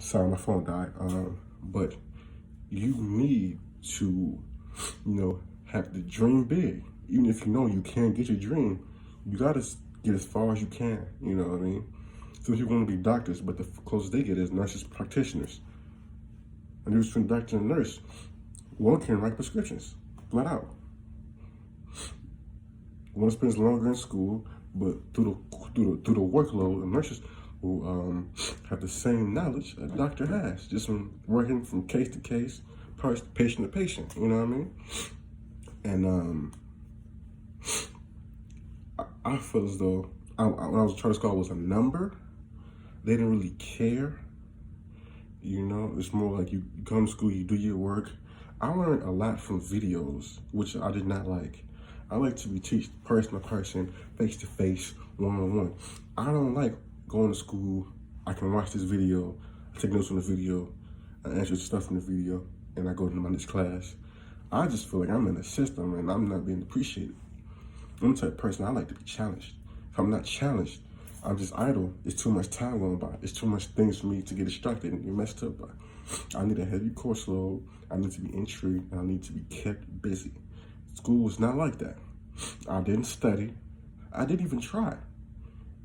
Sorry, my phone died. But you need to, have the dream big. Even if you know you can't get your dream, you gotta get as far as you can. You know what I mean? Some people want to be doctors, but the closest they get is nurses, practitioners. And there's between doctor and nurse, one can write prescriptions, flat out. One spends longer in school, but through the workload, the nurses will have the same knowledge a doctor has, just from working from case to case, patient to patient. You know what I mean? And I feel as though when I was in charter school, I was a number. They didn't really care. It's more like you come to school, you do your work. I learned a lot from videos, which I did not like. I like to be taught person to person, face to face, one-on-one. I don't like going to school. I can watch this video, I take notes from the video, I answer stuff from the video, and I go to my next class. I just feel like I'm in the system and I'm not being appreciated. I'm the type of person I like to be challenged. If I'm not challenged, I'm just idle. It's too much time going by. It's too much things for me to get distracted and get messed up by. I need a heavy course load. I need to be intrigued, and I need to be kept busy. School was not like that. I didn't study. I didn't even try.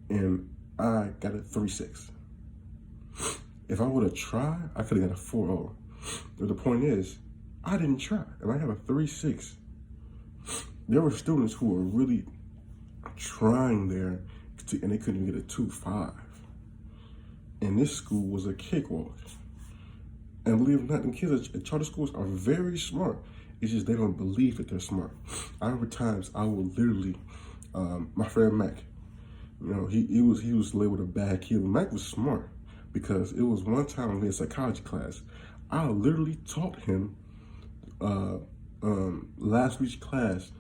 And I got a 3.6. If I would have tried, I could have got a 4.0. But the point is, I didn't try, and I have a 3.6. There were students who were really trying there, and they couldn't get a 2.5. And this school was a cakewalk. And believe it or not, the kids at charter schools are very smart. It's just they don't believe that they're smart. I remember times I would literally, my friend Mac, he was labeled a bad kid. Mac was smart because it was one time we had psychology class. I literally taught him last week's class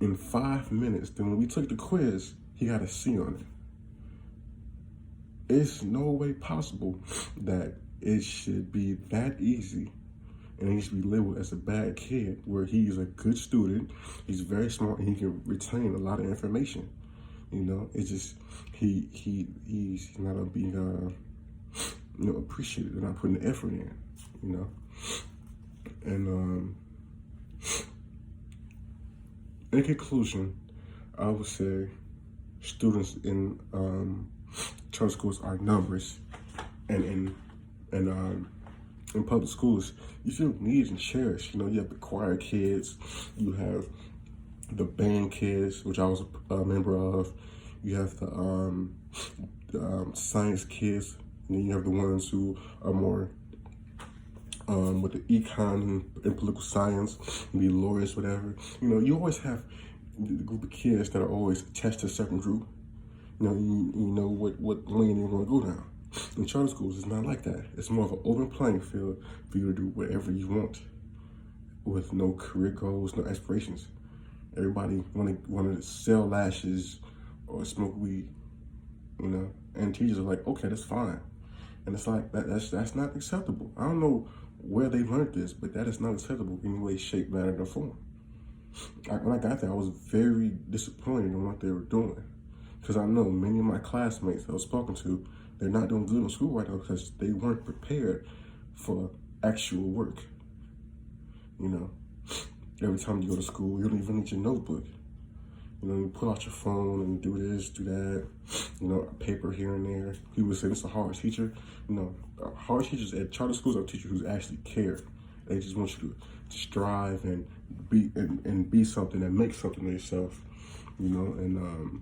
in 5 minutes. Then when we took the quiz, he got a C on it. It's no way possible that it should be that easy and he should be labeled as a bad kid, where he's a good student, he's very smart, and he can retain a lot of information. It's just he's not being appreciated. They're not putting the effort in. And in conclusion, I would say students in charter schools are numbers, and in public schools, you feel needed and cherished. You have the choir kids, you have the band kids, which I was a member of. You have the science kids, and then you have the ones who are more with the econ and political science, be lawyers, whatever. You always have the group of kids that are always attached to a certain group. You know what lane you're going to go down. In charter schools, it's not like that. It's more of an open playing field for you to do whatever you want, with no career goals, no aspirations. Everybody wanted to sell lashes or smoke weed, and teachers are like, okay, that's fine. And it's like, that's not acceptable. I don't know where they learned this, but that is not acceptable in any way, shape, manner, or form. When I got there, I was very disappointed in what they were doing, because I know many of my classmates I was talking to, they're not doing good in school right now because they weren't prepared for actual work. Every time you go to school, you don't even need your notebook. You pull out your phone and do this, do that, a paper here and there. People say it's a hard teacher. Hard teachers at charter schools are teachers who actually care. They just want you to strive and be something and make something of yourself, and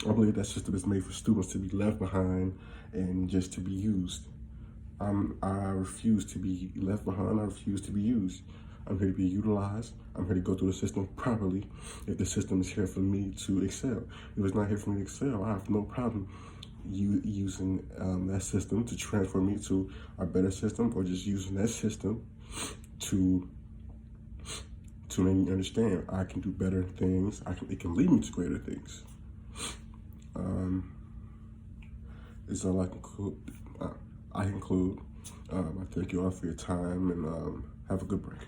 I believe that system is made for students to be left behind and just to be used. I refuse to be left behind. I refuse to be used. I'm here to be utilized. I'm here to go through the system properly if the system is here for me to excel. If it's not here for me to excel, I have no problem using that system to transfer me to a better system, or just using that system to make me understand I can do better things. It can lead me to greater things. This is all I conclude. I thank you all for your time, and have a good break.